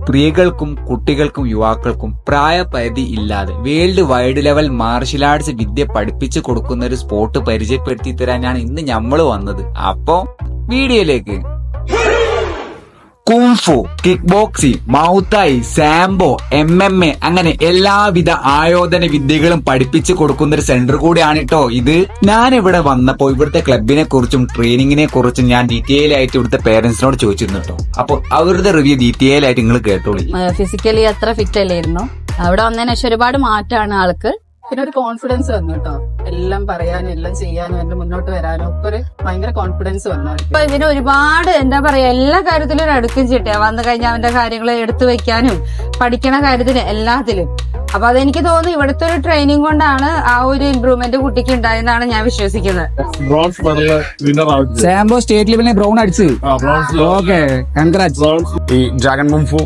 സ്ത്രീകൾക്കും കുട്ടികൾക്കും യുവാക്കൾക്കും പ്രായപരിധി ഇല്ലാതെ world wide level martial arts വിദ്യ പഠിപ്പിച്ചു കൊടുക്കുന്ന ഒരു സ്പോർട്ട് പരിചയപ്പെടുത്തി തരാനാണ് ഇന്ന് ഞമ്മള് വന്നത്. അപ്പോ വീഡിയോയിലേക്ക്. Kung fu, kick boxing, muay thai, sambo, MMA അങ്ങനെ എല്ലാവിധ ആയോധന വിദ്യകളും പഠിപ്പിച്ചു കൊടുക്കുന്ന ഒരു സെന്റർ കൂടിയാണ് കേട്ടോ ഇത്. ഞാൻ ഇവിടെ വന്നപ്പോ ഇവിടുത്തെ ക്ലബിനെ കുറിച്ചും ട്രെയിനിങ്ങിനെ കുറിച്ചും ഞാൻ ഡീറ്റെയിൽ ആയിട്ട് ഇവിടുത്തെ പേരന്റ്സിനോട് ചോദിച്ചിരുന്നു കേട്ടോ. അപ്പൊ അവരുടെ റിവ്യൂ ഡീറ്റെയിൽ ആയിട്ട് നിങ്ങൾ കേട്ടോളൂ. ഫിസിക്കലി അത്ര ഫിറ്റ് അല്ലായിരുന്നു. അവിടെ വന്നതിന് ശേഷം ഒരുപാട് മാറ്റമാണ് ആൾക്ക്. പിന്നെ ഒരു കോൺഫിഡൻസ് വന്നു കേട്ടോ. എല്ലാം പറയാനും എല്ലാം ചെയ്യാനും എല്ലാം മുന്നോട്ട് വരാനും ഒക്കെ ഒരു ഭയങ്കര കോൺഫിഡൻസ് വന്നു. അപ്പൊ ഇതിന് ഒരുപാട് എന്താ പറയാ എല്ലാ കാര്യത്തിലും ഒരു അടുക്കും ചിട്ടയാ. വന്നു കഴിഞ്ഞാൽ അവന്റെ കാര്യങ്ങൾ എടുത്തു വെക്കാനും പഠിക്കണ കാര്യത്തിന് എല്ലാത്തിലും. അപ്പൊ അതെനിക്ക് തോന്നുന്നു ഇവിടുത്തെ ഒരു ട്രെയിനിങ് കൊണ്ടാണ് ആ ഒരു ഇംപ്രൂവ്മെന്റ് കുട്ടിക്ക് ഉണ്ടായെന്നാണ് ഞാൻ വിശ്വസിക്കുന്നത്. സാംബോ സ്റ്റേറ്റ് ലെവലിനെ ബ്രൗൺ അടിച്ച്. Okay, congrats. ഈ ഡ്രാഗൺ കുംഫു